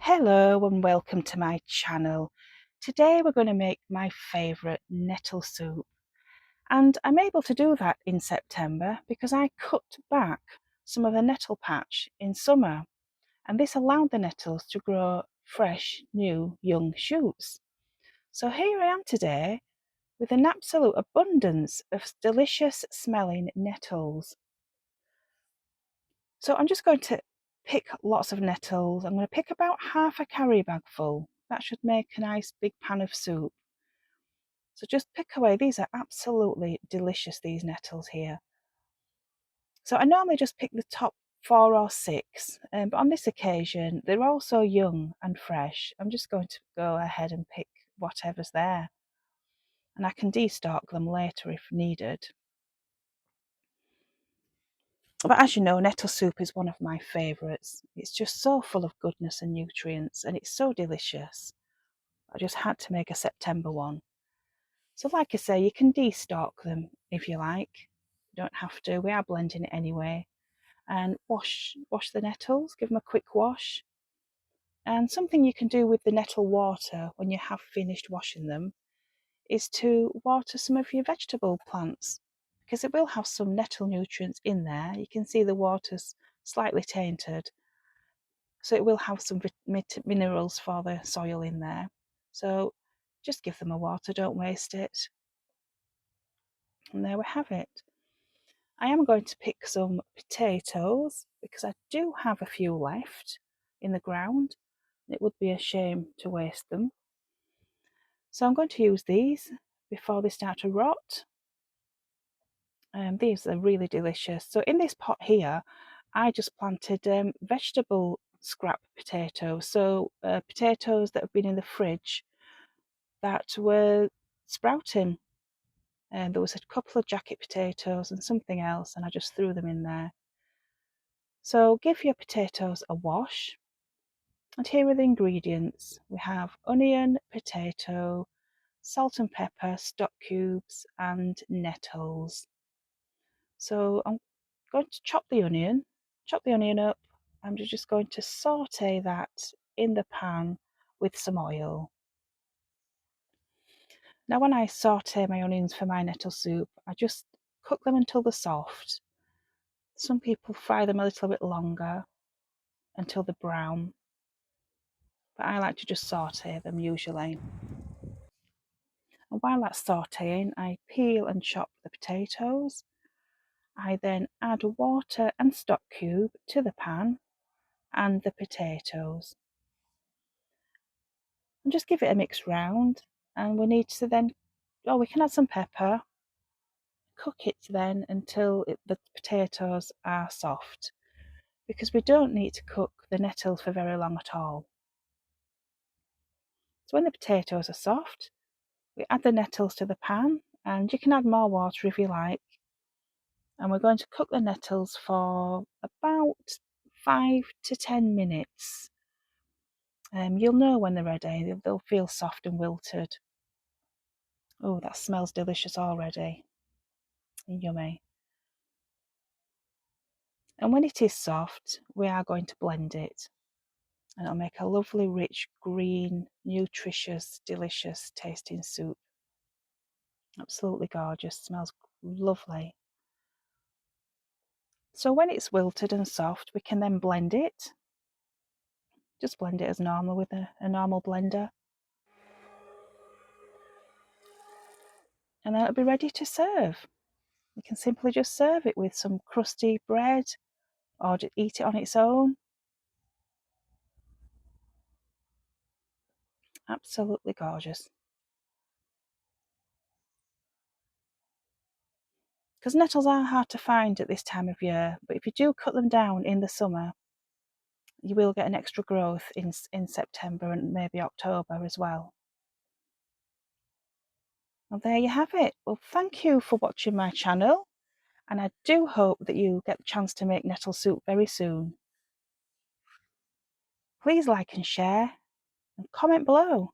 Hello and welcome to my channel. Today we're going to make my favourite nettle soup, and I'm able to do that in September because I cut back some of the nettle patch in summer, and this allowed the nettles to grow fresh, new, young shoots. So here I am today with an absolute abundance of delicious smelling nettles. So I'm just going to pick lots of nettles. I'm going to pick about half a carry bag full. That should make a nice big pan of soup. So just pick away. These are absolutely delicious, these nettles here. So I normally just pick the top 4 or 6, but on this occasion they're all so young and fresh. I'm just going to go ahead and pick whatever's there, and I can destalk them later if needed. But as you know, nettle soup is one of my favourites. It's just so full of goodness and nutrients, and it's so delicious. I just had to make a September one. So like I say, you can destalk them if you like. You don't have to. We are blending it anyway. And wash the nettles, give them a quick wash. And something you can do with the nettle water when you have finished washing them is to water some of your vegetable plants, because it will have some nettle nutrients in there. You can see the water's slightly tainted, so it will have some minerals for the soil in there. So just give them a water, don't waste it. And there we have it. I am going to pick some potatoes because I do have a few left in the ground. It would be a shame to waste them. So I'm going to use these before they start to rot. These are really delicious. So in this pot here, I just planted vegetable scrap potatoes. So potatoes that have been in the fridge that were sprouting. There was a couple of jacket potatoes and something else, and I just threw them in there. So give your potatoes a wash. And here are the ingredients. We have onion, potato, salt and pepper, stock cubes, and nettles. So I'm going to chop the onion up. I'm just going to saute that in the pan with some oil. Now when I saute my onions for my nettle soup, I just cook them until they're soft. Some people fry them a little bit longer until they're brown, but I like to just saute them usually. And while that's sauteing, I peel and chop the potatoes. I then add water and stock cube to the pan and the potatoes. And just give it a mix round. And we need to then, we can add some pepper. Cook it then until the potatoes are soft, because we don't need to cook the nettles for very long at all. So when the potatoes are soft, we add the nettles to the pan, and you can add more water if you like. And we're going to cook the nettles for about 5 to 10 minutes. You'll know when they're ready. They'll feel soft and wilted. Oh, that smells delicious already. Yummy. And when it is soft, we are going to blend it. And it'll make a lovely, rich, green, nutritious, delicious tasting soup. Absolutely gorgeous. Smells lovely. So when it's wilted and soft, we can then blend it. Just blend it as normal with a normal blender. And then it'll be ready to serve. You can simply just serve it with some crusty bread or just eat it on its own. Absolutely gorgeous. Because nettles are hard to find at this time of year, but if you do cut them down in the summer, you will get an extra growth in September and maybe October as well. Well, there you have it. Well, thank you for watching my channel, and I do hope that you get the chance to make nettle soup very soon. Please like and share and comment below.